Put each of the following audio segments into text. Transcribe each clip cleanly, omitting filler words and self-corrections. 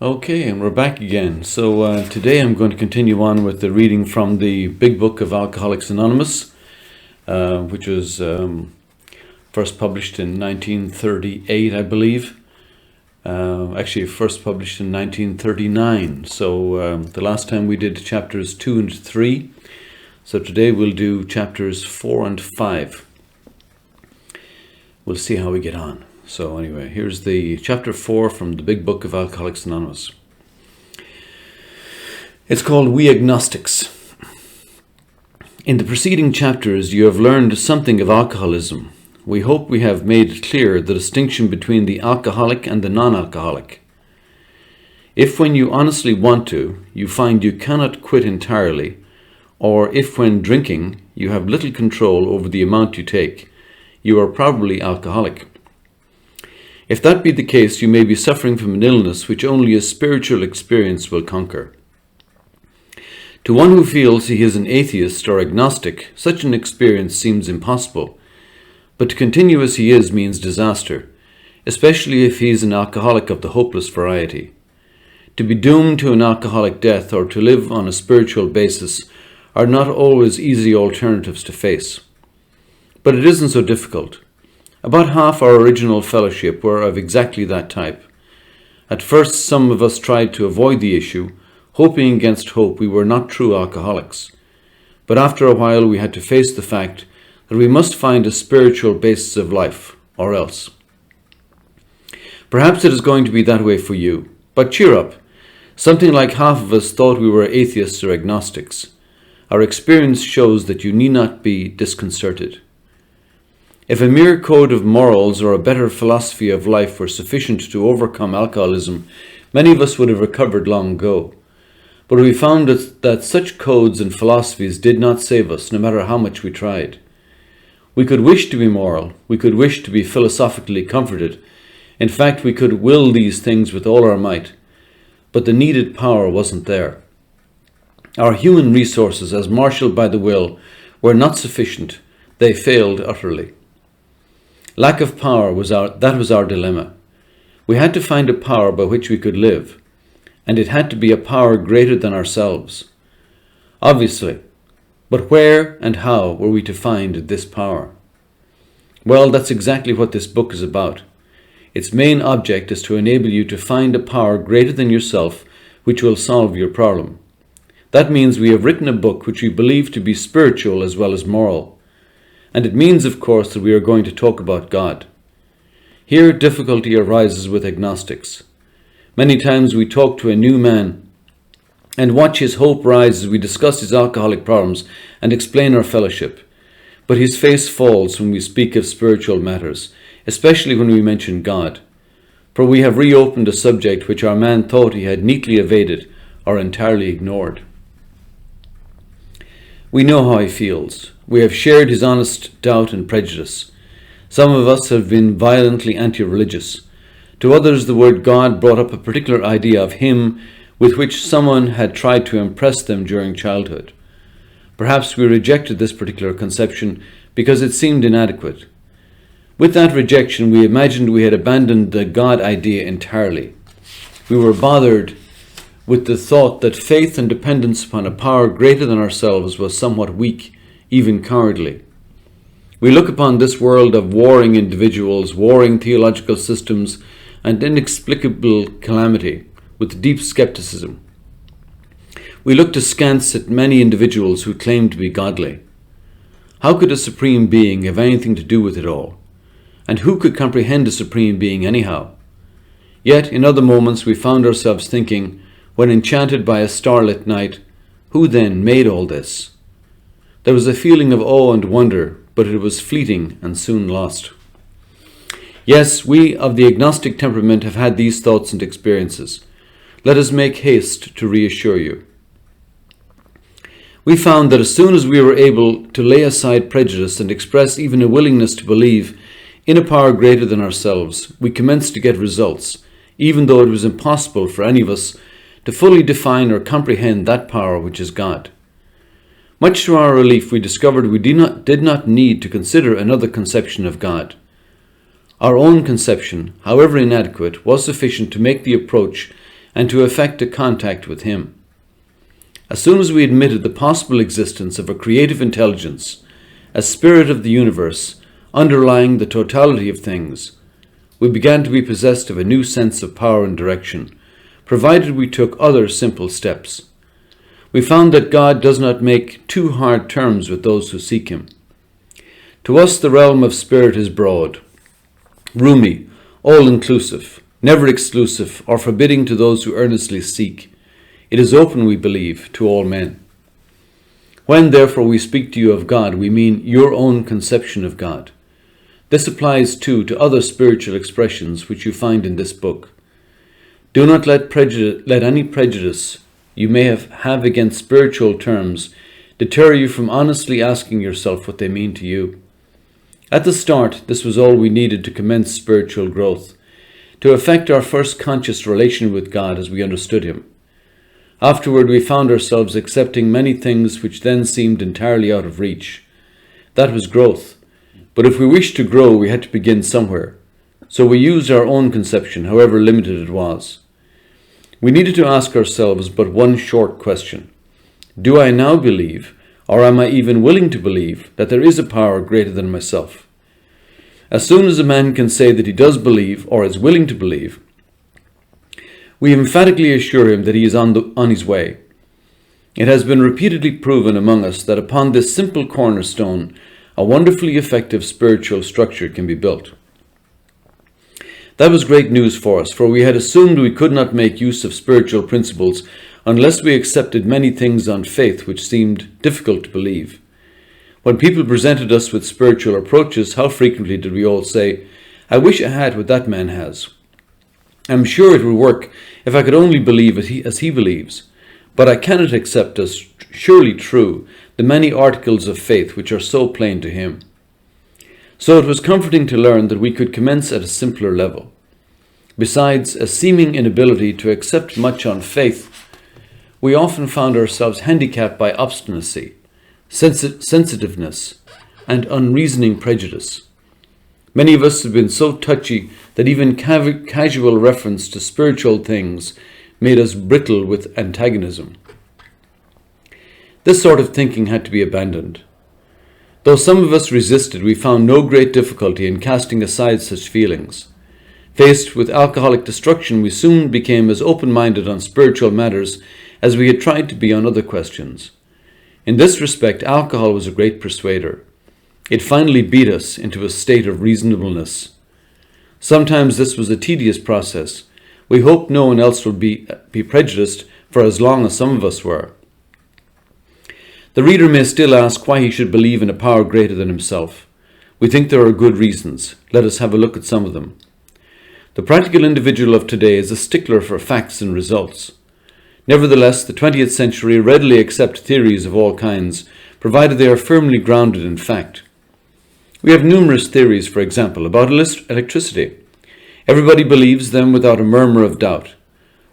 Okay, and we're back again. So today I'm going to continue on with the reading from the Big Book of Alcoholics Anonymous, which was first published in 1938, I believe. Actually, first published in 1939. So the last time we did chapters 2 and 3. So today we'll do chapters 4 and 5. We'll see how we get on. So anyway, here's the chapter 4 from the Big Book of Alcoholics Anonymous. It's called We Agnostics. In the preceding chapters, you have learned something of alcoholism. We hope we have made clear the distinction between the alcoholic and the non-alcoholic. If when you honestly want to, you find you cannot quit entirely, or if when drinking, you have little control over the amount you take, you are probably alcoholic. If that be the case, you may be suffering from an illness which only a spiritual experience will conquer. To one who feels he is an atheist or agnostic, such an experience seems impossible, but to continue as he is means disaster, especially if he is an alcoholic of the hopeless variety. To be doomed to an alcoholic death or to live on a spiritual basis are not always easy alternatives to face. But it isn't so difficult. About half our original fellowship were of exactly that type. At first, some of us tried to avoid the issue, hoping against hope we were not true alcoholics. But after a while, we had to face the fact that we must find a spiritual basis of life, or else. Perhaps it is going to be that way for you, but cheer up. Something like half of us thought we were atheists or agnostics. Our experience shows that you need not be disconcerted. If a mere code of morals or a better philosophy of life were sufficient to overcome alcoholism, many of us would have recovered long ago. But we found that such codes and philosophies did not save us, no matter how much we tried. We could wish to be moral, we could wish to be philosophically comforted. In fact, we could will these things with all our might, but the needed power wasn't there. Our human resources, as marshaled by the will, were not sufficient. They failed utterly. Lack of power was our dilemma. We had to find a power by which we could live, and it had to be a power greater than ourselves. Obviously, but where and how were we to find this power? Well, that's exactly what this book is about. Its main object is to enable you to find a power greater than yourself which will solve your problem. That means we have written a book which we believe to be spiritual as well as moral. And it means, of course, that we are going to talk about God. Here, difficulty arises with agnostics. Many times we talk to a new man and watch his hope rise as we discuss his alcoholic problems and explain our fellowship. But his face falls when we speak of spiritual matters, especially when we mention God. For we have reopened a subject which our man thought he had neatly evaded or entirely ignored. We know how he feels. We have shared his honest doubt and prejudice. Some of us have been violently anti-religious. To others, the word God brought up a particular idea of him with which someone had tried to impress them during childhood. Perhaps we rejected this particular conception because it seemed inadequate. With that rejection, we imagined we had abandoned the God idea entirely. We were bothered with the thought that faith and dependence upon a power greater than ourselves was somewhat weak, even cowardly. We look upon this world of warring individuals, warring theological systems, and inexplicable calamity with deep skepticism. We looked askance at many individuals who claimed to be godly. How could a supreme being have anything to do with it all? And who could comprehend a supreme being anyhow? Yet, in other moments, we found ourselves thinking, when enchanted by a starlit night, who then made all this? There was a feeling of awe and wonder, but it was fleeting and soon lost. Yes, we of the agnostic temperament have had these thoughts and experiences. Let us make haste to reassure you. We found that as soon as we were able to lay aside prejudice and express even a willingness to believe in a power greater than ourselves, we commenced to get results, even though it was impossible for any of us to fully define or comprehend that power which is God. Much to our relief, we discovered we did not need to consider another conception of God. Our own conception, however inadequate, was sufficient to make the approach and to effect a contact with Him. As soon as we admitted the possible existence of a creative intelligence, a spirit of the universe, underlying the totality of things, we began to be possessed of a new sense of power and direction, provided we took other simple steps. We found that God does not make too hard terms with those who seek Him. To us the realm of spirit is broad, roomy, all-inclusive, never exclusive or forbidding to those who earnestly seek. It is open, we believe, to all men. When, therefore, we speak to you of God, we mean your own conception of God. This applies, too, to other spiritual expressions which you find in this book. Do not let any prejudice you may have against spiritual terms deter you from honestly asking yourself what they mean to you. At the start, this was all we needed to commence spiritual growth, to effect our first conscious relation with God as we understood Him. Afterward, we found ourselves accepting many things which then seemed entirely out of reach. That was growth. But if we wished to grow, we had to begin somewhere. So we used our own conception, however limited it was. We needed to ask ourselves but one short question. Do I now believe, or am I even willing to believe, that there is a power greater than myself? As soon as a man can say that he does believe, or is willing to believe, we emphatically assure him that he is on his way. It has been repeatedly proven among us that upon this simple cornerstone, a wonderfully effective spiritual structure can be built. That was great news for us, for we had assumed we could not make use of spiritual principles unless we accepted many things on faith which seemed difficult to believe. When people presented us with spiritual approaches, how frequently did we all say, "I wish I had what that man has. I'm sure it would work if I could only believe as he believes, but I cannot accept as surely true the many articles of faith which are so plain to him." So it was comforting to learn that we could commence at a simpler level. Besides a seeming inability to accept much on faith, we often found ourselves handicapped by obstinacy, sensitiveness, and unreasoning prejudice. Many of us have been so touchy that even casual reference to spiritual things made us brittle with antagonism. This sort of thinking had to be abandoned. Though some of us resisted, we found no great difficulty in casting aside such feelings. Faced with alcoholic destruction, we soon became as open-minded on spiritual matters as we had tried to be on other questions. In this respect, alcohol was a great persuader. It finally beat us into a state of reasonableness. Sometimes this was a tedious process. We hoped no one else would be prejudiced for as long as some of us were. The reader may still ask why he should believe in a power greater than himself. We think there are good reasons. Let us have a look at some of them. The practical individual of today is a stickler for facts and results. Nevertheless, the 20th century readily accepts theories of all kinds, provided they are firmly grounded in fact. We have numerous theories, for example, about electricity. Everybody believes them without a murmur of doubt.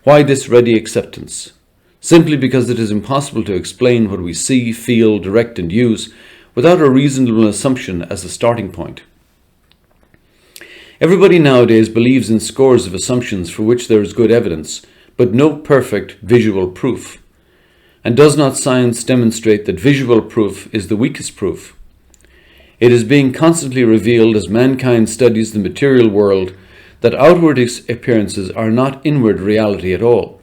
Why this ready acceptance? Simply because it is impossible to explain what we see, feel, direct, and use without a reasonable assumption as a starting point. Everybody nowadays believes in scores of assumptions for which there is good evidence, but no perfect visual proof. And does not science demonstrate that visual proof is the weakest proof? It is being constantly revealed as mankind studies the material world that outward appearances are not inward reality at all.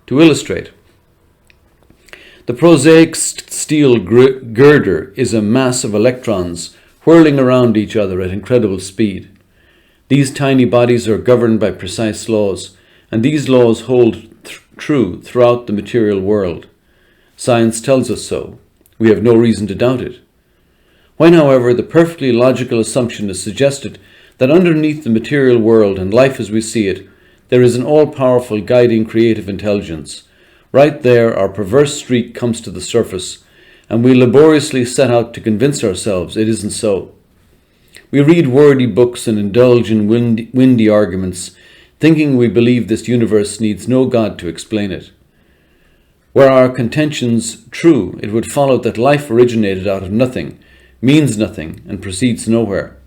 To illustrate, the prosaic steel girder is a mass of electrons whirling around each other at incredible speed. These tiny bodies are governed by precise laws, and these laws hold true throughout the material world. Science tells us so. We have no reason to doubt it. When, however, the perfectly logical assumption is suggested that underneath the material world and life as we see it, there is an all-powerful guiding creative intelligence, right there our perverse streak comes to the surface, and we laboriously set out to convince ourselves it isn't so. We read wordy books and indulge in windy arguments, thinking we believe this universe needs no God to explain it. Were our contentions true, it would follow that life originated out of nothing, means nothing, and proceeds nowhere.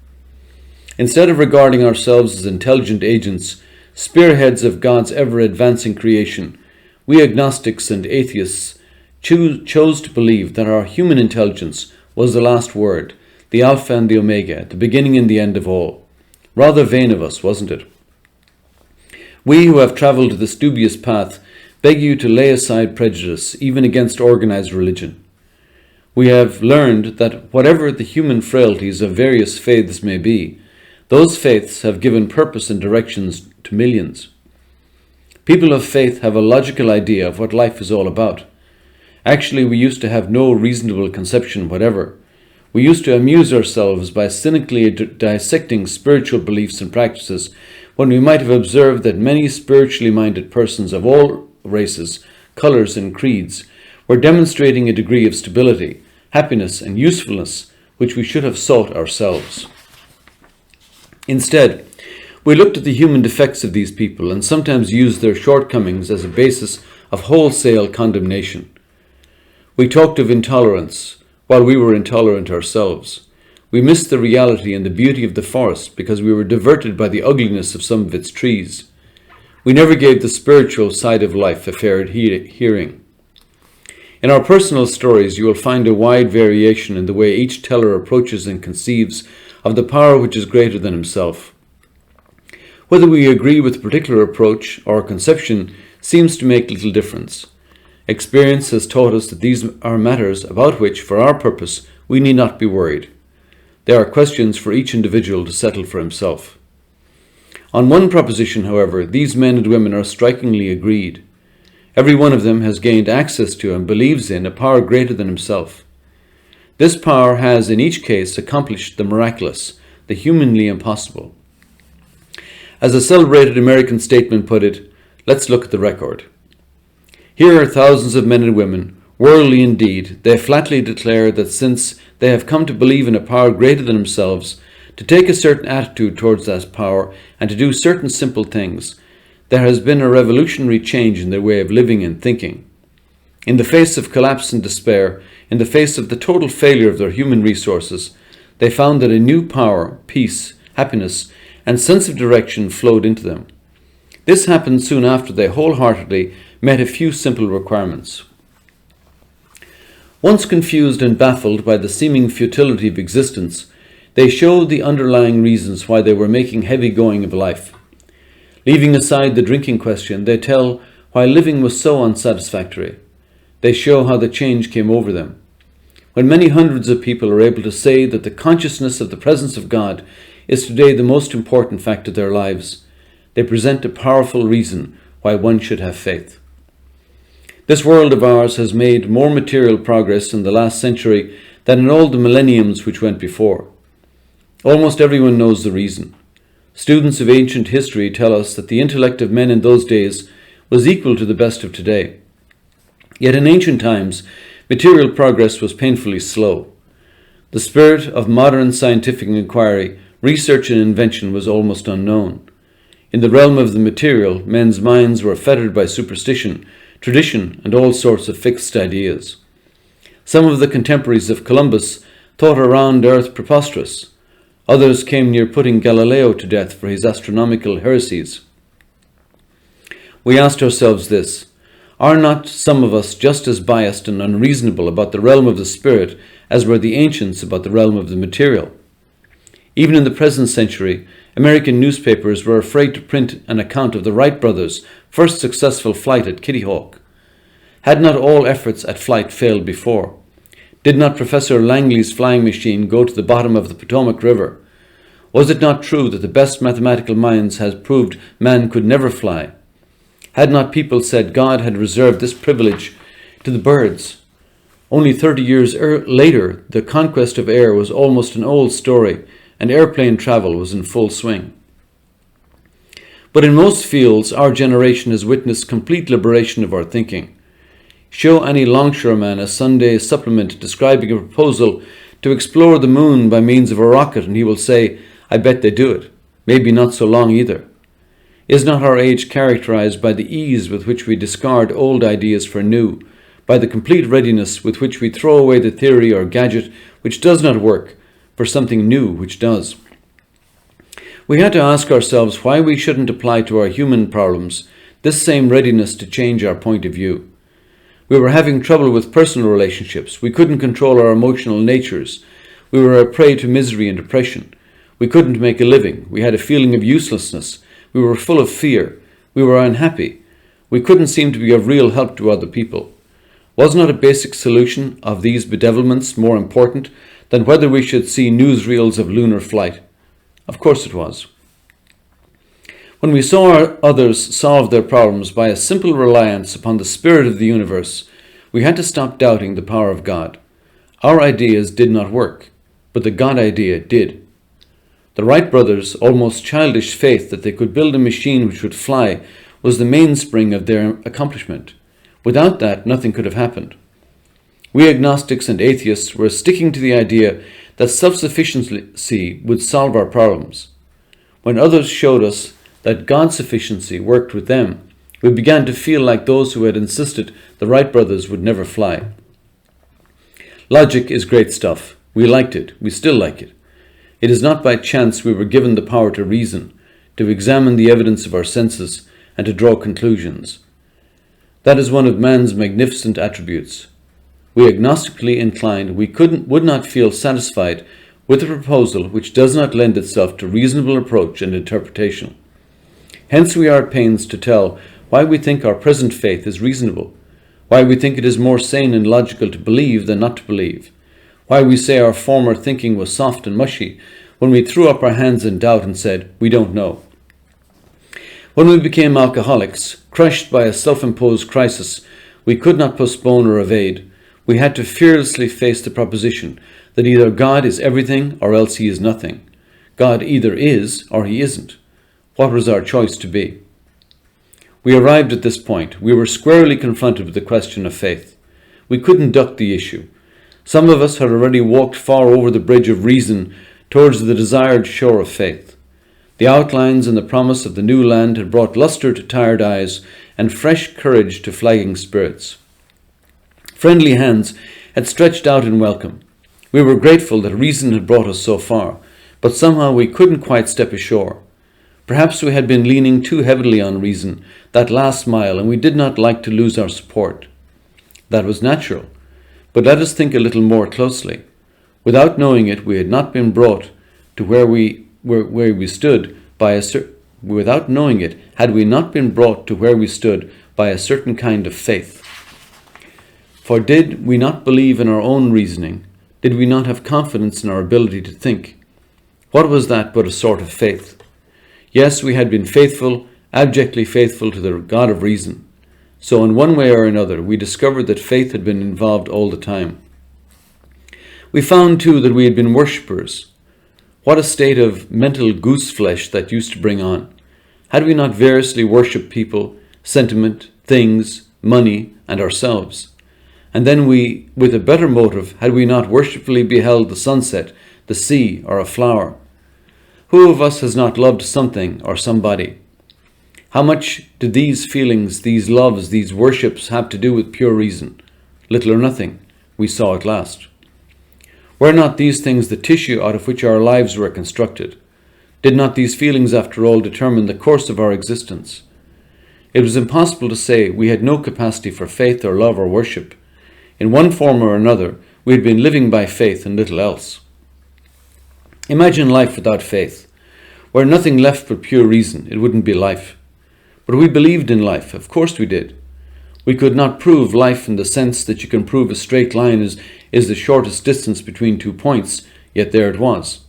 Instead of regarding ourselves as intelligent agents, spearheads of God's ever-advancing creation, we agnostics and atheists chose to believe that our human intelligence was the last word, the Alpha and the Omega, the beginning and the end of all. Rather vain of us, wasn't it? We who have travelled this dubious path beg you to lay aside prejudice, even against organized religion. We have learned that whatever the human frailties of various faiths may be, those faiths have given purpose and directions to millions. People of faith have a logical idea of what life is all about. Actually, we used to have no reasonable conception whatever. We used to amuse ourselves by cynically dissecting spiritual beliefs and practices when we might have observed that many spiritually minded persons of all races, colours and creeds were demonstrating a degree of stability, happiness and usefulness which we should have sought ourselves. Instead, we looked at the human defects of these people and sometimes used their shortcomings as a basis of wholesale condemnation. We talked of intolerance while we were intolerant ourselves. We missed the reality and the beauty of the forest because we were diverted by the ugliness of some of its trees. We never gave the spiritual side of life a fair hearing. In our personal stories, you will find a wide variation in the way each teller approaches and conceives of the power which is greater than himself. Whether we agree with a particular approach or conception seems to make little difference. Experience has taught us that these are matters about which, for our purpose, we need not be worried. They are questions for each individual to settle for himself. On one proposition, however, these men and women are strikingly agreed. Every one of them has gained access to and believes in a power greater than himself. This power has in each case accomplished the miraculous, the humanly impossible. As a celebrated American statesman put it, let's look at the record. Here are thousands of men and women, worldly indeed. They flatly declare that since they have come to believe in a power greater than themselves, to take a certain attitude towards that power, and to do certain simple things, there has been a revolutionary change in their way of living and thinking. In the face of collapse and despair, in the face of the total failure of their human resources, they found that a new power, peace, happiness, and sense of direction flowed into them. This happened soon after they wholeheartedly met a few simple requirements. Once confused and baffled by the seeming futility of existence, they showed the underlying reasons why they were making heavy going of life. Leaving aside the drinking question, they tell why living was so unsatisfactory. They show how the change came over them. When many hundreds of people are able to say that the consciousness of the presence of God is today the most important fact of their lives, they present a powerful reason why one should have faith. This world of ours has made more material progress in the last century than in all the millenniums which went before. Almost everyone knows the reason. Students of ancient history tell us that the intellect of men in those days was equal to the best of today. Yet in ancient times, material progress was painfully slow. The spirit of modern scientific inquiry, research and invention was almost unknown. In the realm of the material, men's minds were fettered by superstition, tradition, and all sorts of fixed ideas. Some of the contemporaries of Columbus thought a round earth preposterous. Others came near putting Galileo to death for his astronomical heresies. We asked ourselves this: are not some of us just as biased and unreasonable about the realm of the spirit as were the ancients about the realm of the material? Even in the present century, American newspapers were afraid to print an account of the Wright brothers' first successful flight at Kitty Hawk. Had not all efforts at flight failed before? Did not Professor Langley's flying machine go to the bottom of the Potomac River? Was it not true that the best mathematical minds had proved man could never fly? Had not people said God had reserved this privilege to the birds? Only 30 years later, the conquest of air was almost an old story, and airplane travel was in full swing. But in most fields, our generation has witnessed complete liberation of our thinking. Show any longshoreman a Sunday supplement describing a proposal to explore the moon by means of a rocket, and he will say, "I bet they do it. Maybe not so long either." Is not our age characterized by the ease with which we discard old ideas for new, by the complete readiness with which we throw away the theory or gadget which does not work for something new which does? We had to ask ourselves why we shouldn't apply to our human problems this same readiness to change our point of view. We were having trouble with personal relationships. We couldn't control our emotional natures. We were a prey to misery and depression. We couldn't make a living. We had a feeling of uselessness. We were full of fear. We were unhappy. We couldn't seem to be of real help to other people. Was not a basic solution of these bedevilments more important than whether we should see newsreels of lunar flight? Of course it was. When we saw others solve their problems by a simple reliance upon the spirit of the universe, we had to stop doubting the power of God. Our ideas did not work, but the God idea did. The Wright brothers' almost childish faith that they could build a machine which would fly was the mainspring of their accomplishment. Without that, nothing could have happened. We agnostics and atheists were sticking to the idea that self-sufficiency would solve our problems. When others showed us that God's sufficiency worked with them, we began to feel like those who had insisted the Wright brothers would never fly. Logic is great stuff. We liked it. We still like it. It is not by chance we were given the power to reason, to examine the evidence of our senses, and to draw conclusions. That is one of man's magnificent attributes. We agnostically inclined, would not feel satisfied with a proposal which does not lend itself to reasonable approach and interpretation. Hence we are at pains to tell why we think our present faith is reasonable, why we think it is more sane and logical to believe than not to believe, why we say our former thinking was soft and mushy when we threw up our hands in doubt and said, we don't know. When we became alcoholics, crushed by a self-imposed crisis we could not postpone or evade, we had to fearlessly face the proposition that either God is everything or else he is nothing. God either is or he isn't. What was our choice to be? We arrived at this point. We were squarely confronted with the question of faith. We couldn't duck the issue. Some of us had already walked far over the bridge of reason towards the desired shore of faith. The outlines and the promise of the new land had brought luster to tired eyes and fresh courage to flagging spirits. Friendly hands had stretched out in welcome. We were grateful that reason had brought us so far, but somehow we couldn't quite step ashore. Perhaps we had been leaning too heavily on reason that last mile, and we did not like to lose our support. That was natural, but let us think a little more closely. Without knowing it, we had not been brought to where we stood by a without knowing it, had we not been brought to where we stood by a certain kind of faith. For did we not believe in our own reasoning? Did we not have confidence in our ability to think? What was that but a sort of faith? Yes, we had been faithful, abjectly faithful to the God of reason. So in one way or another, we discovered that faith had been involved all the time. We found too that we had been worshippers. What a state of mental goose flesh that used to bring on. Had we not variously worshipped people, sentiment, things, money, and ourselves? And then we, with a better motive, had we not worshipfully beheld the sunset, the sea, or a flower? Who of us has not loved something or somebody? How much did these feelings, these loves, these worships have to do with pure reason? Little or nothing. We saw at last. Were not these things the tissue out of which our lives were constructed? Did not these feelings, after all, determine the course of our existence? It was impossible to say we had no capacity for faith or love or worship. In one form or another, we had been living by faith and little else. Imagine life without faith. Were nothing left but pure reason, it wouldn't be life. But we believed in life, of course we did. We could not prove life in the sense that you can prove a straight line is the shortest distance between 2 points, yet there it was.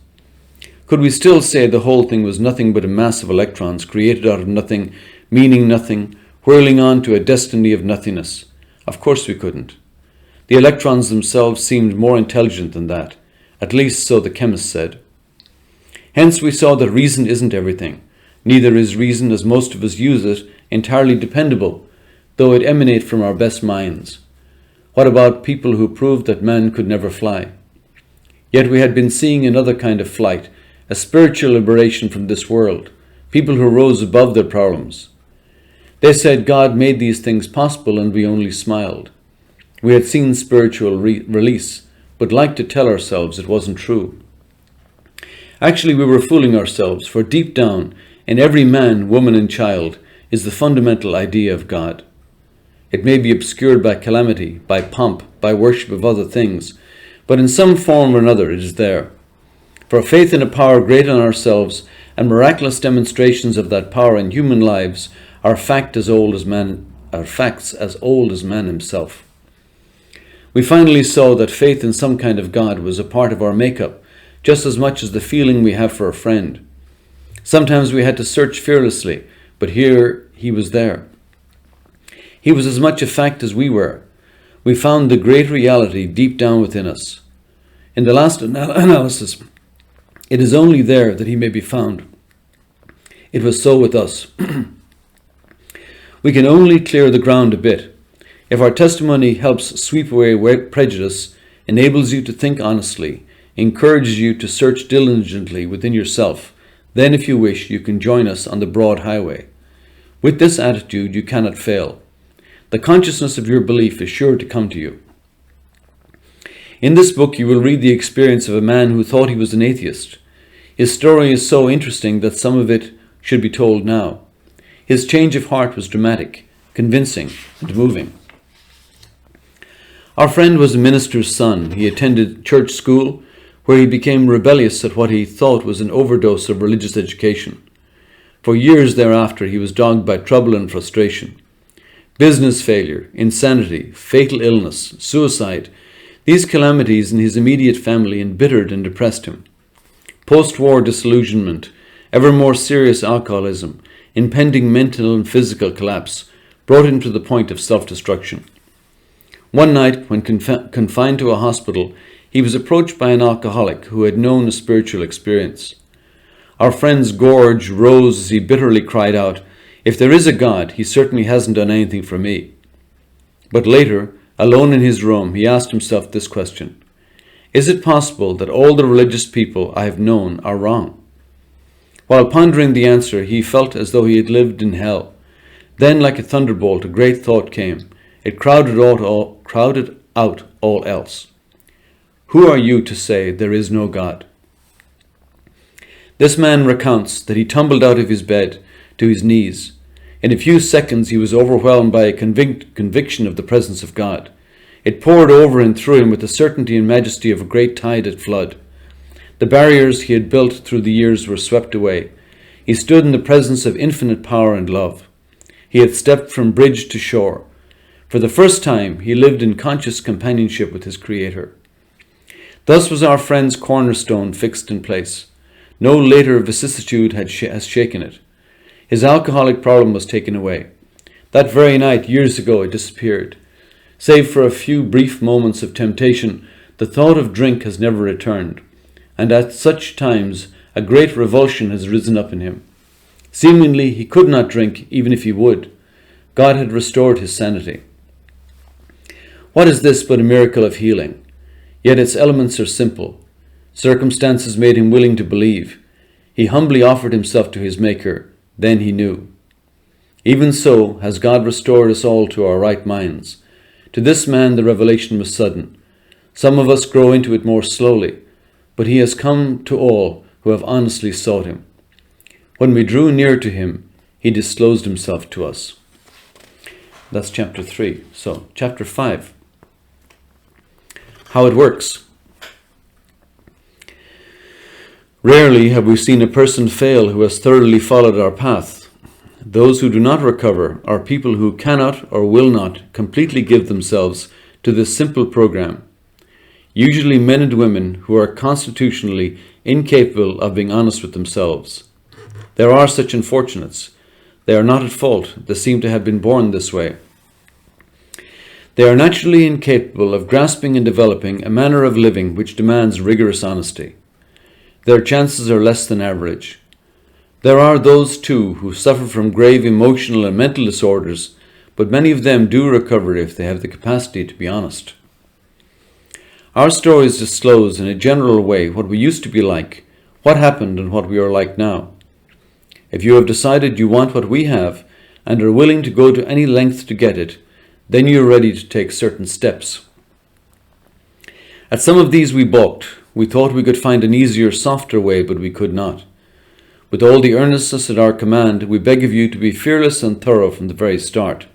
Could we still say the whole thing was nothing but a mass of electrons created out of nothing, meaning nothing, whirling on to a destiny of nothingness? Of course we couldn't. The electrons themselves seemed more intelligent than that, at least so the chemist said. Hence we saw that reason isn't everything. Neither is reason, as most of us use it, entirely dependable, though it emanate from our best minds. What about people who proved that man could never fly? Yet we had been seeing another kind of flight, a spiritual liberation from this world, people who rose above their problems. They said God made these things possible and we only smiled. We had seen spiritual release, but liked to tell ourselves it wasn't true. Actually, we were fooling ourselves, for deep down, in every man, woman, and child, is the fundamental idea of God. It may be obscured by calamity, by pomp, by worship of other things, but in some form or another it is there. For faith in a power greater than ourselves and miraculous demonstrations of that power in human lives are facts as old as man himself. We finally saw that faith in some kind of God was a part of our makeup, just as much as the feeling we have for a friend. Sometimes we had to search fearlessly, but here he was there. He was as much a fact as we were. We found the great reality deep down within us. In the last analysis, it is only there that he may be found. It was so with us. We can only clear the ground a bit. If our testimony helps sweep away prejudice, enables you to think honestly, encourages you to search diligently within yourself, then if you wish, you can join us on the broad highway. With this attitude, you cannot fail. The consciousness of your belief is sure to come to you. In this book, you will read the experience of a man who thought he was an atheist. His story is so interesting that some of it should be told now. His change of heart was dramatic, convincing, and moving. Our friend was a minister's son. He attended church school, where he became rebellious at what he thought was an overdose of religious education. For years thereafter, he was dogged by trouble and frustration. Business failure, insanity, fatal illness, suicide, these calamities in his immediate family embittered and depressed him. Post-war disillusionment, ever more serious alcoholism, impending mental and physical collapse brought him to the point of self-destruction. One night, when confined to a hospital, he was approached by an alcoholic who had known a spiritual experience. Our friend's gorge rose as he bitterly cried out, "If there is a God, he certainly hasn't done anything for me." But later, alone in his room, he asked himself this question: is it possible that all the religious people I have known are wrong? While pondering the answer, he felt as though he had lived in hell. Then, like a thunderbolt, a great thought came. It crowded out all else. Who are you to say there is no God? This man recounts that he tumbled out of his bed to his knees. In a few seconds he was overwhelmed by a conviction of the presence of God. It poured over and through him with the certainty and majesty of a great tide at flood. The barriers he had built through the years were swept away. He stood in the presence of infinite power and love. He had stepped from bridge to shore. For the first time, he lived in conscious companionship with his Creator. Thus was our friend's cornerstone fixed in place. No later vicissitude has shaken it. His alcoholic problem was taken away. That very night, years ago, it disappeared. Save for a few brief moments of temptation, the thought of drink has never returned. And at such times, a great revulsion has risen up in him. Seemingly, he could not drink even if he would. God had restored his sanity. What is this but a miracle of healing? Yet its elements are simple. Circumstances made him willing to believe. He humbly offered himself to his Maker. Then he knew. Even so has God restored us all to our right minds. To this man the revelation was sudden. Some of us grow into it more slowly, but he has come to all who have honestly sought him. When we drew near to him, he disclosed himself to us. That's chapter 3. So, chapter 5. How it works. Rarely have we seen a person fail who has thoroughly followed our path. Those who do not recover are people who cannot or will not completely give themselves to this simple program. Usually men and women who are constitutionally incapable of being honest with themselves. There are such unfortunates. They are not at fault. They seem to have been born this way. They are naturally incapable of grasping and developing a manner of living which demands rigorous honesty. Their chances are less than average. There are those, too, who suffer from grave emotional and mental disorders, but many of them do recover if they have the capacity to be honest. Our stories disclose in a general way what we used to be like, what happened, and what we are like now. If you have decided you want what we have and are willing to go to any length to get it, then you are ready to take certain steps. At some of these we balked. We thought we could find an easier, softer way, but we could not. With all the earnestness at our command, we beg of you to be fearless and thorough from the very start.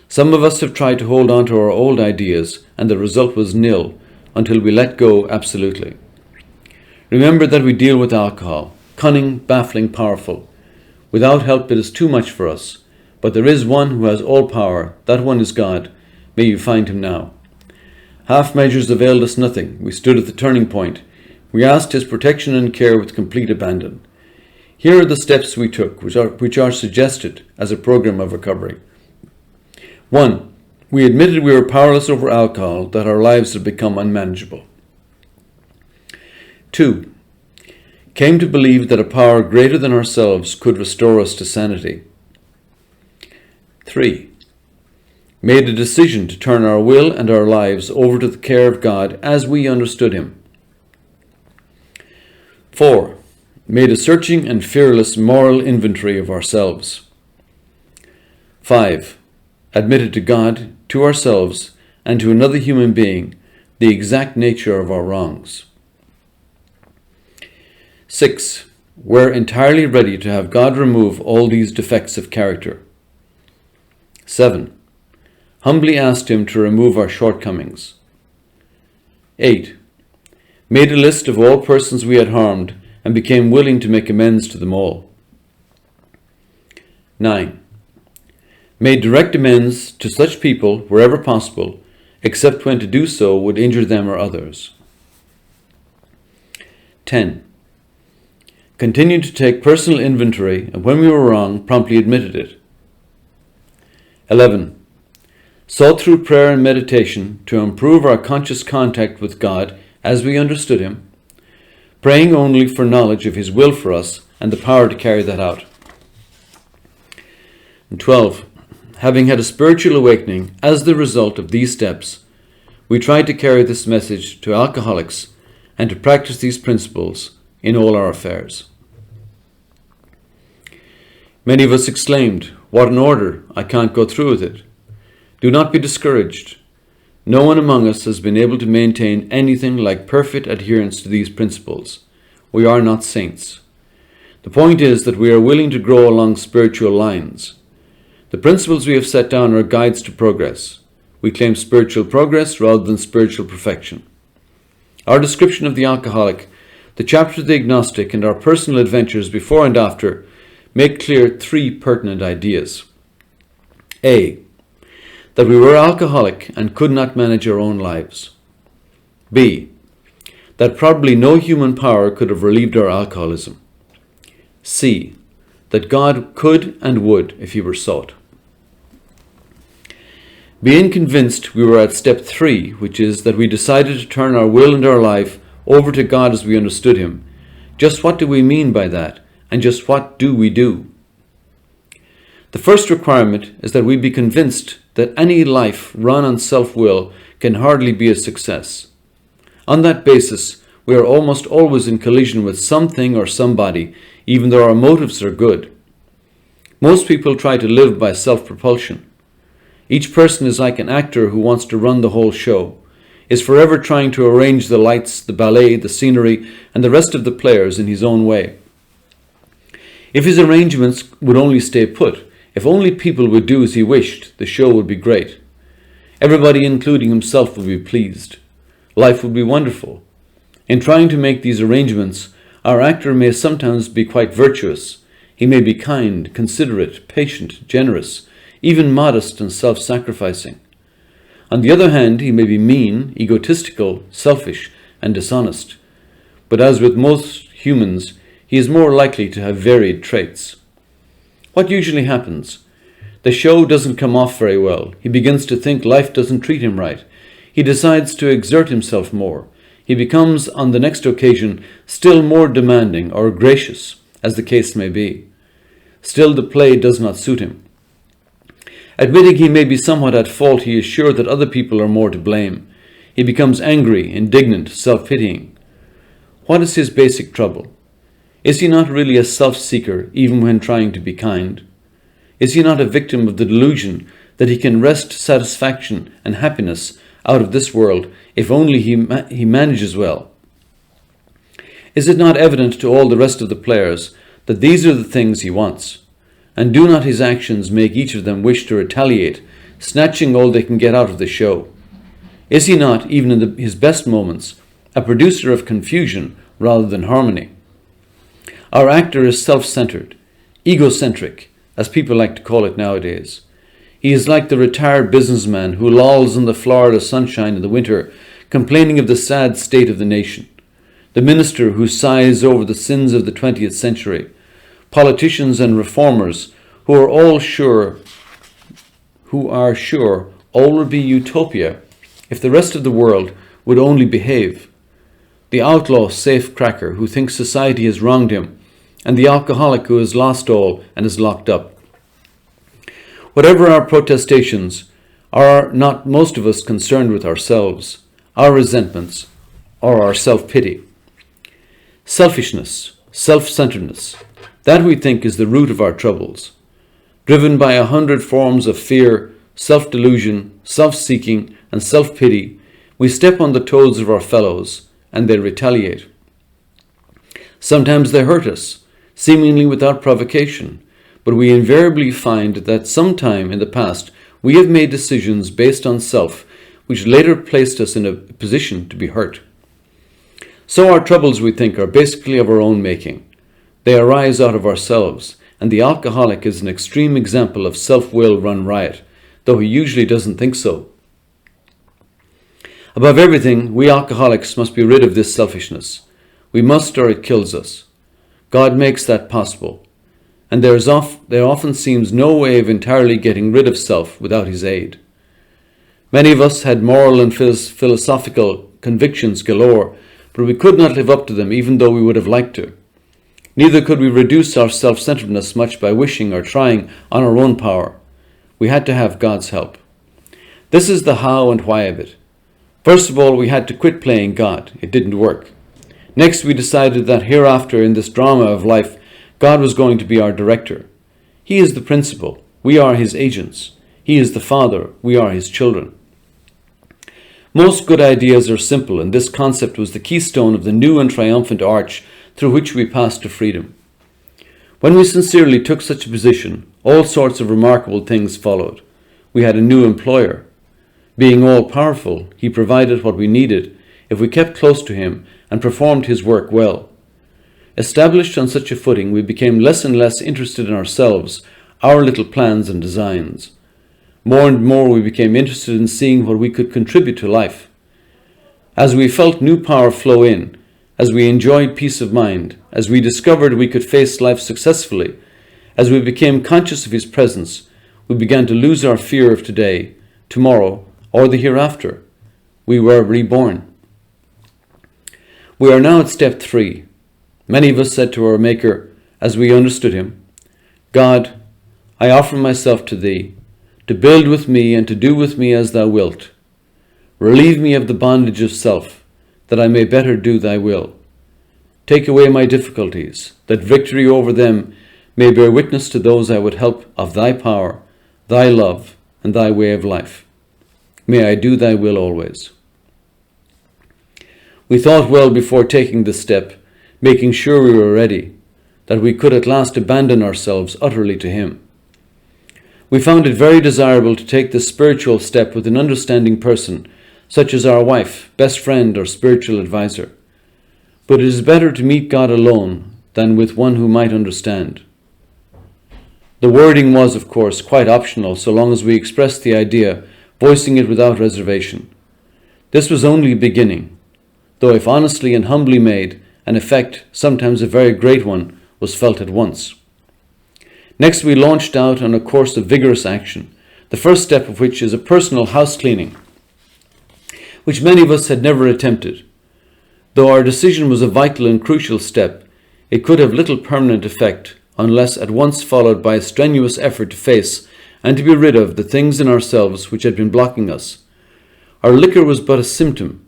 Some of us have tried to hold on to our old ideas, and the result was nil until we let go absolutely. Remember that we deal with alcohol, cunning, baffling, powerful. Without help it is too much for us, but there is one who has all power. That one is God. May you find him now. Half measures availed us nothing. We stood at the turning point. We asked his protection and care with complete abandon. Here are the steps we took, which are suggested as a program of recovery. 1. We admitted we were powerless over alcohol, that our lives had become unmanageable. 2. Came to believe that a power greater than ourselves could restore us to sanity. 3. Made a decision to turn our will and our lives over to the care of God as we understood him. 4. Made a searching and fearless moral inventory of ourselves. 5. Admitted to God, to ourselves, and to another human being the exact nature of our wrongs. 6. We're entirely ready to have God remove all these defects of character. 7. Humbly asked him to remove our shortcomings. 8. Made a list of all persons we had harmed and became willing to make amends to them all. 9. Made direct amends to such people wherever possible, except when to do so would injure them or others. 10. Continued to take personal inventory, and when we were wrong, promptly admitted it. 11. Sought through prayer and meditation to improve our conscious contact with God as we understood him, praying only for knowledge of his will for us and the power to carry that out. And 12. Having had a spiritual awakening as the result of these steps, we tried to carry this message to alcoholics and to practice these principles in all our affairs. Many of us exclaimed, "What an order! I can't go through with it." Do not be discouraged. No one among us has been able to maintain anything like perfect adherence to these principles. We are not saints. The point is that we are willing to grow along spiritual lines. The principles we have set down are guides to progress. We claim spiritual progress rather than spiritual perfection. Our description of the alcoholic, the chapter of the agnostic, and our personal adventures before and after make clear 3 pertinent ideas. A. That we were alcoholic and could not manage our own lives. B. That probably no human power could have relieved our alcoholism. C. That God could and would if he were sought. Being convinced, we were at step 3, which is that we decided to turn our will and our life over to God as we understood him. Just what do we mean by that? And just what do we do? The first requirement is that we be convinced that any life run on self-will can hardly be a success. On that basis, we are almost always in collision with something or somebody, even though our motives are good. Most people try to live by self-propulsion. Each person is like an actor who wants to run the whole show, is forever trying to arrange the lights, the ballet, the scenery, and the rest of the players in his own way. If his arrangements would only stay put, if only people would do as he wished, the show would be great. Everybody, including himself, would be pleased. Life would be wonderful. In trying to make these arrangements, our actor may sometimes be quite virtuous. He may be kind, considerate, patient, generous, even modest and self-sacrificing. On the other hand, he may be mean, egotistical, selfish, and dishonest. But as with most humans, he is more likely to have varied traits. What usually happens? The show doesn't come off very well. He begins to think life doesn't treat him right. He decides to exert himself more. He becomes, on the next occasion, still more demanding or gracious, as the case may be. Still, the play does not suit him. Admitting he may be somewhat at fault, he is sure that other people are more to blame. He becomes angry, indignant, self-pitying. What is his basic trouble? Is he not really a self-seeker, even when trying to be kind? Is he not a victim of the delusion that he can wrest satisfaction and happiness out of this world if only he manages well? Is it not evident to all the rest of the players that these are the things he wants? And do not his actions make each of them wish to retaliate, snatching all they can get out of the show? Is he not, even in his best moments, a producer of confusion rather than harmony? Our actor is self-centered, egocentric, as people like to call it nowadays. He is like the retired businessman who lolls in the Florida sunshine in the winter, complaining of the sad state of the nation. The minister who sighs over the sins of the 20th century. Politicians and reformers who are sure all would be utopia if the rest of the world would only behave. The outlaw safecracker who thinks society has wronged him, and the alcoholic who has lost all and is locked up. Whatever our protestations, are not most of us concerned with ourselves, our resentments, or our self-pity? Selfishness, self-centeredness, that we think is the root of our troubles. Driven by 100 forms of fear, self-delusion, self-seeking, and self-pity, we step on the toes of our fellows, and they retaliate. Sometimes they hurt us, seemingly without provocation, but we invariably find that sometime in the past we have made decisions based on self, which later placed us in a position to be hurt. So our troubles, we think, are basically of our own making. They arise out of ourselves, and the alcoholic is an extreme example of self-will run riot, though he usually doesn't think so. Above everything, we alcoholics must be rid of this selfishness. We must, or it kills us. God makes that possible, and there often seems no way of entirely getting rid of self without his aid. Many of us had moral and philosophical convictions galore, but we could not live up to them even though we would have liked to. Neither could we reduce our self-centeredness much by wishing or trying on our own power. We had to have God's help. This is the how and why of it. First of all, we had to quit playing God. It didn't work. Next, we decided that hereafter in this drama of life, God was going to be our director. He is the principal. We are his agents. He is the Father. We are his children. Most good ideas are simple, and this concept was the keystone of the new and triumphant arch through which we passed to freedom. When we sincerely took such a position, all sorts of remarkable things followed. We had a new employer. Being all-powerful, he provided what we needed if we kept close to him and performed his work well. Established on such a footing, we became less and less interested in ourselves, our little plans and designs. More and more we became interested in seeing what we could contribute to life. As we felt new power flow in, as we enjoyed peace of mind, as we discovered we could face life successfully, as we became conscious of his presence, we began to lose our fear of today, tomorrow, or the hereafter. We were reborn. We are now at step 3. Many of us said to our Maker, as we understood him, God, I offer myself to thee, to build with me and to do with me as thou wilt. Relieve me of the bondage of self, that I may better do thy will. Take away my difficulties, that victory over them may bear witness to those I would help of thy power, thy love, and thy way of life. May I do thy will always. We thought well before taking this step, making sure we were ready, that we could at last abandon ourselves utterly to him. We found it very desirable to take this spiritual step with an understanding person, such as our wife, best friend, or spiritual advisor. But it is better to meet God alone than with one who might understand. The wording was, of course, quite optional so long as we expressed the idea, voicing it without reservation. This was only a beginning, though if honestly and humbly made, an effect, sometimes a very great one, was felt at once. Next, we launched out on a course of vigorous action, the first step of which is a personal house cleaning, which many of us had never attempted. Though our decision was a vital and crucial step, it could have little permanent effect unless at once followed by a strenuous effort to face and to be rid of the things in ourselves which had been blocking us. Our liquor was but a symptom,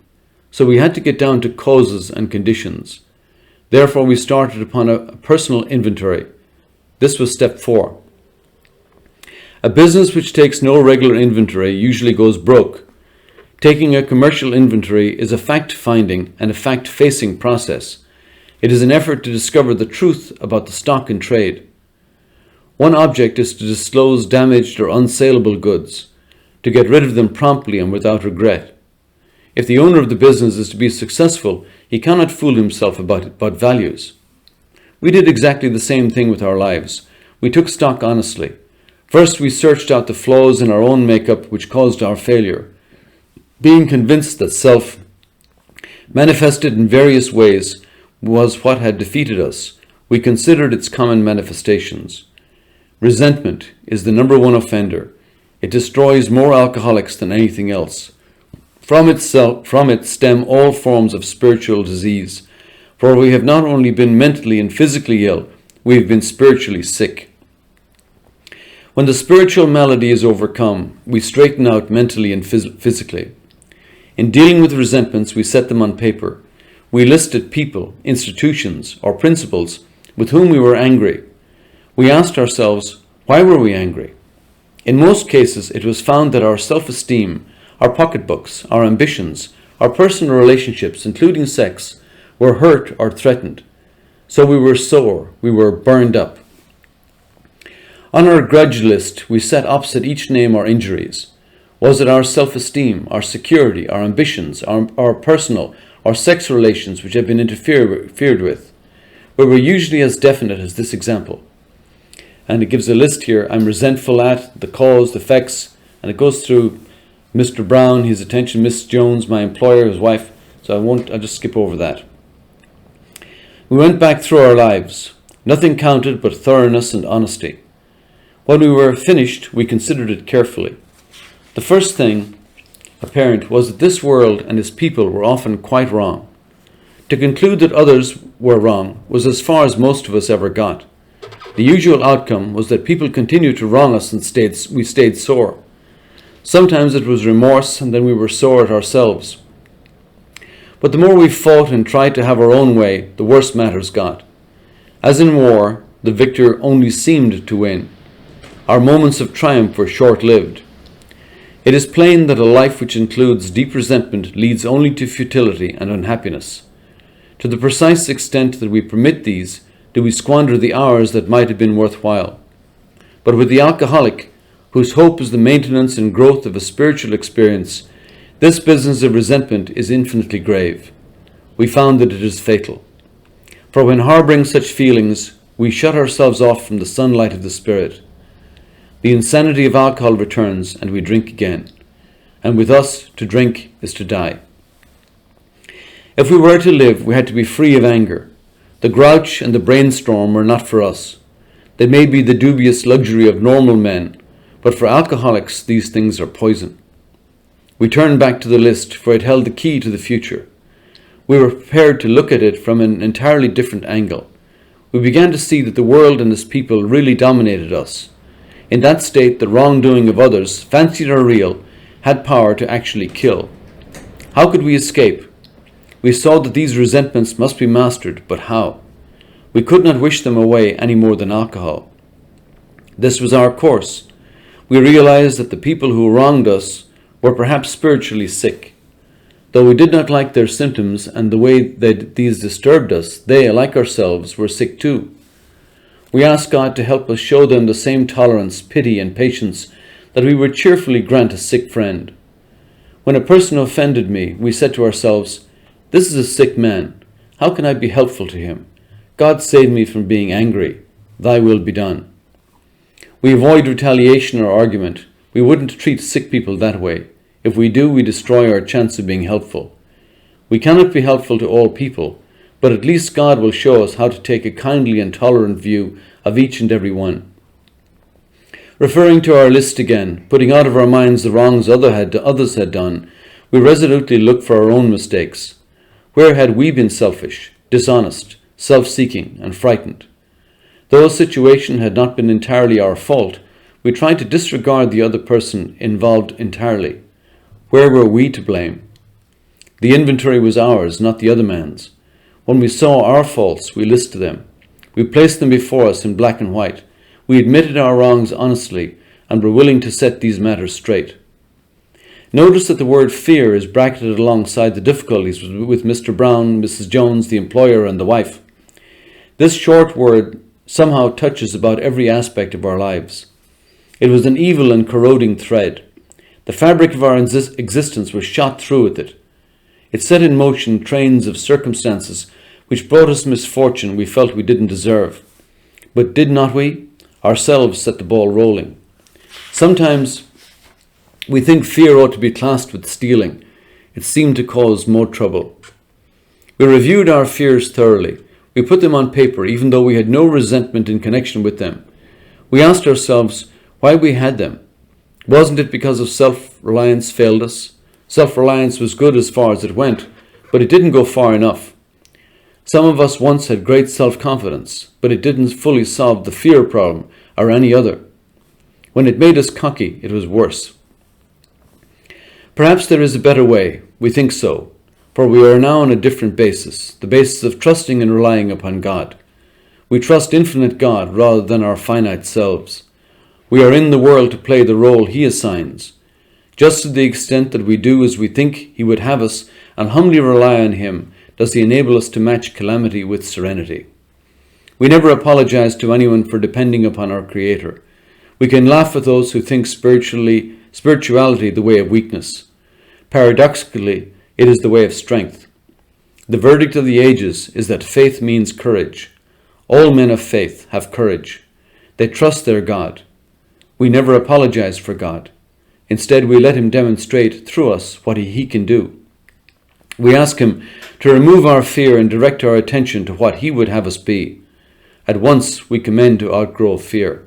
so we had to get down to causes and conditions. Therefore, we started upon a personal inventory. This was step 4. A business which takes no regular inventory usually goes broke. Taking a commercial inventory is a fact-finding and a fact-facing process. It is an effort to discover the truth about the stock in trade. One object is to disclose damaged or unsaleable goods, to get rid of them promptly and without regret. If the owner of the business is to be successful, he cannot fool himself about values. We did exactly the same thing with our lives. We took stock honestly. First, we searched out the flaws in our own makeup which caused our failure. Being convinced that self, manifested in various ways, was what had defeated us, we considered its common manifestations. Resentment is the number one offender. It destroys more alcoholics than anything else. From it stem all forms of spiritual disease, for we have not only been mentally and physically ill, we have been spiritually sick. When the spiritual malady is overcome, we straighten out mentally and physically. In dealing with resentments, we set them on paper. We listed people, institutions, or principles with whom we were angry. We asked ourselves, why were we angry? In most cases, it was found that our self-esteem, our pocketbooks, our ambitions, our personal relationships, including sex, were hurt or threatened. So we were sore, we were burned up. On our grudge list, we set opposite each name our injuries. Was it our self-esteem, our security, our ambitions, our personal or sex relations which have been interfered with? We were usually as definite as this example. And it gives a list here. I'm resentful at, the cause, the effects, and it goes through Mr. Brown, his attention, Miss Jones, my employer, his wife. So I'll just skip over that. We went back through our lives. Nothing counted but thoroughness and honesty. When we were finished, we considered it carefully. The first thing apparent was that this world and its people were often quite wrong. To conclude that others were wrong was as far as most of us ever got. The usual outcome was that people continued to wrong us and we stayed sore. Sometimes it was remorse, and then we were sore at ourselves. But the more we fought and tried to have our own way, the worse matters got. As in war, the victor only seemed to win. Our moments of triumph were short-lived. It is plain that a life which includes deep resentment leads only to futility and unhappiness. To the precise extent that we permit these, do we squander the hours that might have been worthwhile. But with the alcoholic, whose hope is the maintenance and growth of a spiritual experience, this business of resentment is infinitely grave. We found that it is fatal. For when harboring such feelings, we shut ourselves off from the sunlight of the Spirit. The insanity of alcohol returns, and we drink again. And with us, to drink is to die. If we were to live, we had to be free of anger. The grouch and the brainstorm were not for us. They may be the dubious luxury of normal men, but for alcoholics, these things are poison. We turned back to the list, for it held the key to the future. We were prepared to look at it from an entirely different angle. We began to see that the world and its people really dominated us. In that state, the wrongdoing of others, fancied or real, had power to actually kill. How could we escape? We saw that these resentments must be mastered, but how? We could not wish them away any more than alcohol. This was our course. We realized that the people who wronged us were perhaps spiritually sick. Though we did not like their symptoms and the way that these disturbed us, they, like ourselves, were sick too. We asked God to help us show them the same tolerance, pity, and patience that we would cheerfully grant a sick friend. When a person offended me, we said to ourselves, "This is a sick man. How can I be helpful to him? God save me from being angry. Thy will be done." We avoid retaliation or argument. We wouldn't treat sick people that way. If we do, we destroy our chance of being helpful. We cannot be helpful to all people, but at least God will show us how to take a kindly and tolerant view of each and every one. Referring to our list again, putting out of our minds the wrongs others had done, we resolutely looked for our own mistakes. Where had we been selfish, dishonest, self-seeking, and frightened? Though a situation had not been entirely our fault, we tried to disregard the other person involved entirely. Where were we to blame? The inventory was ours, not the other man's. When we saw our faults, we listed them. We placed them before us in black and white. We admitted our wrongs honestly and were willing to set these matters straight. Notice that the word fear is bracketed alongside the difficulties with Mr. Brown, Mrs. Jones, the employer, and the wife. This short word somehow touches about every aspect of our lives. It was an evil and corroding thread. The fabric of our existence was shot through with it. It set in motion trains of circumstances which brought us misfortune we felt we didn't deserve. But did not we ourselves set the ball rolling? Sometimes we think fear ought to be classed with stealing. It seemed to cause more trouble. We reviewed our fears thoroughly. We put them on paper, even though we had no resentment in connection with them. We asked ourselves why we had them. Wasn't it because of self-reliance failed us? Self-reliance was good as far as it went, but it didn't go far enough. Some of us once had great self-confidence, but it didn't fully solve the fear problem or any other. When it made us cocky, it was worse. Perhaps there is a better way. We think so, for we are now on a different basis, the basis of trusting and relying upon God. We trust infinite God rather than our finite selves. We are in the world to play the role He assigns. Just to the extent that we do as we think He would have us and humbly rely on Him, does He enable us to match calamity with serenity. We never apologize to anyone for depending upon our Creator. We can laugh at those who think spirituality the way of weakness. Paradoxically, it is the way of strength. The verdict of the ages is that faith means courage. All men of faith have courage. They trust their God. We never apologize for God. Instead, we let Him demonstrate through us what He can do. We ask Him to remove our fear and direct our attention to what He would have us be. At once, we commend to outgrow fear.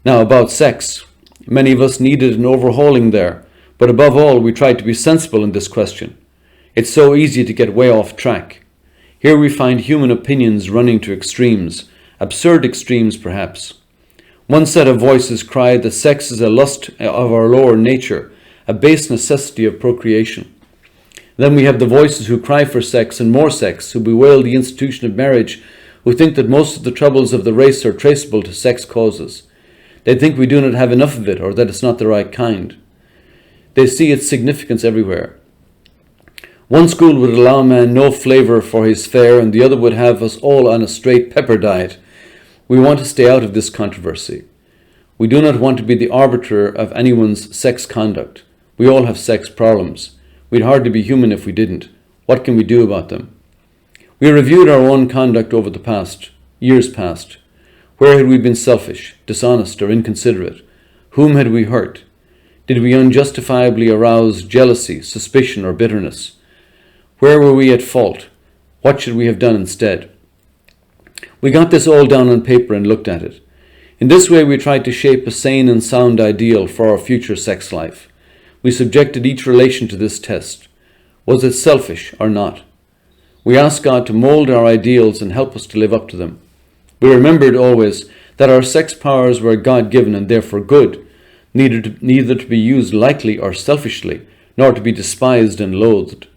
Now, about sex. Many of us needed an overhauling there, but above all, we tried to be sensible in this question. It's so easy to get way off track. Here we find human opinions running to extremes, absurd extremes perhaps. One set of voices cried that sex is a lust of our lower nature, a base necessity of procreation. Then we have the voices who cry for sex and more sex, who bewail the institution of marriage, who think that most of the troubles of the race are traceable to sex causes. They think we do not have enough of it or that it's not the right kind. They see its significance everywhere. One school would allow man no flavour for his fare, and the other would have us all on a straight pepper diet. We want to stay out of this controversy. We do not want to be the arbiter of anyone's sex conduct. We all have sex problems. We'd hardly be human if we didn't. What can we do about them? We reviewed our own conduct over the years past. Where had we been selfish, dishonest, or inconsiderate? Whom had we hurt? Did we unjustifiably arouse jealousy, suspicion, or bitterness? Where were we at fault? What should we have done instead? We got this all down on paper and looked at it. In this way, we tried to shape a sane and sound ideal for our future sex life. We subjected each relation to this test. Was it selfish or not? We asked God to mold our ideals and help us to live up to them. We remembered always that our sex powers were God-given and therefore good, neither to be used lightly or selfishly, nor to be despised and loathed.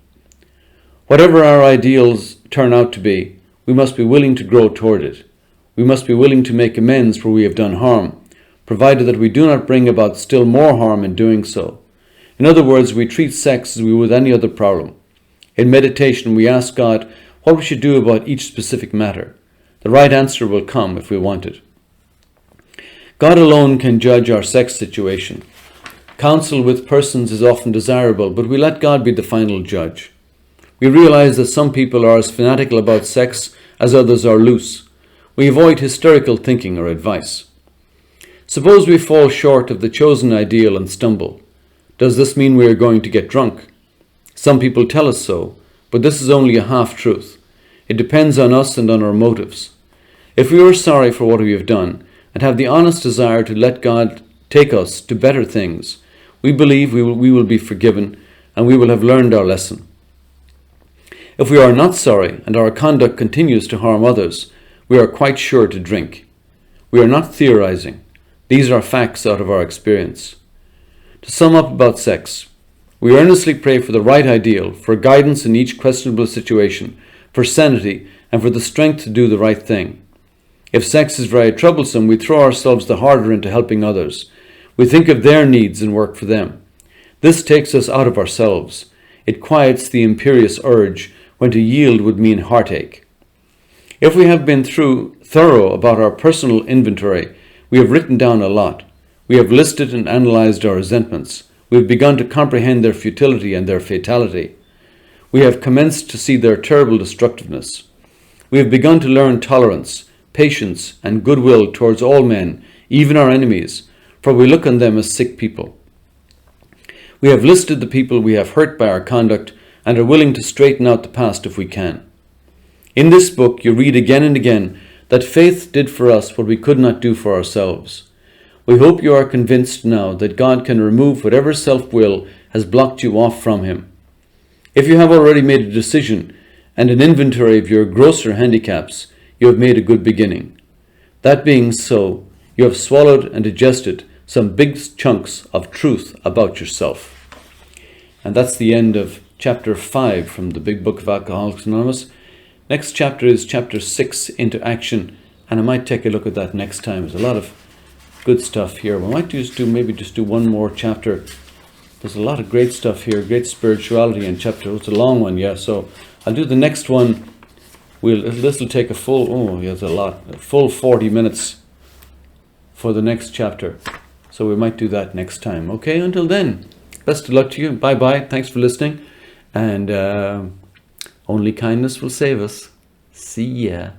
Whatever our ideals turn out to be, we must be willing to grow toward it. We must be willing to make amends where we have done harm, provided that we do not bring about still more harm in doing so. In other words, we treat sex as we would any other problem. In meditation, we ask God what we should do about each specific matter. The right answer will come if we want it. God alone can judge our sex situation. Counsel with persons is often desirable, but we let God be the final judge. We realize that some people are as fanatical about sex as others are loose. We avoid hysterical thinking or advice. Suppose we fall short of the chosen ideal and stumble. Does this mean we are going to get drunk? Some people tell us so, but this is only a half-truth. It depends on us and on our motives. If we are sorry for what we have done and have the honest desire to let God take us to better things, we believe we will be forgiven and we will have learned our lesson. If we are not sorry and our conduct continues to harm others, we are quite sure to drink. We are not theorizing. These are facts out of our experience. To sum up about sex, we earnestly pray for the right ideal, for guidance in each questionable situation, for sanity, and for the strength to do the right thing. If sex is very troublesome, we throw ourselves the harder into helping others. We think of their needs and work for them. This takes us out of ourselves. It quiets the imperious urge when to yield would mean heartache. If we have been thorough about our personal inventory, we have written down a lot. We have listed and analyzed our resentments. We have begun to comprehend their futility and their fatality. We have commenced to see their terrible destructiveness. We have begun to learn tolerance, patience, and goodwill towards all men, even our enemies, for we look on them as sick people. We have listed the people we have hurt by our conduct and are willing to straighten out the past if we can. In this book you read again and again that faith did for us what we could not do for ourselves. We hope you are convinced now that God can remove whatever self-will has blocked you off from Him. If you have already made a decision and an inventory of your grosser handicaps, you have made a good beginning. That being so, you have swallowed and digested some big chunks of truth about yourself. And that's the end of chapter 5 from the Big Book of Alcoholics Anonymous. Next chapter is chapter 6, Into Action, and I might take a look at that next time. There's a lot of good stuff here. We might just do one more chapter. There's a lot of great stuff here, great spirituality in chapter. It's a long one, yeah. So I'll do the next one. This will take a full 40 minutes for the next chapter. So we might do that next time. Okay, until then, best of luck to you. Bye-bye. Thanks for listening. And only kindness will save us. See ya.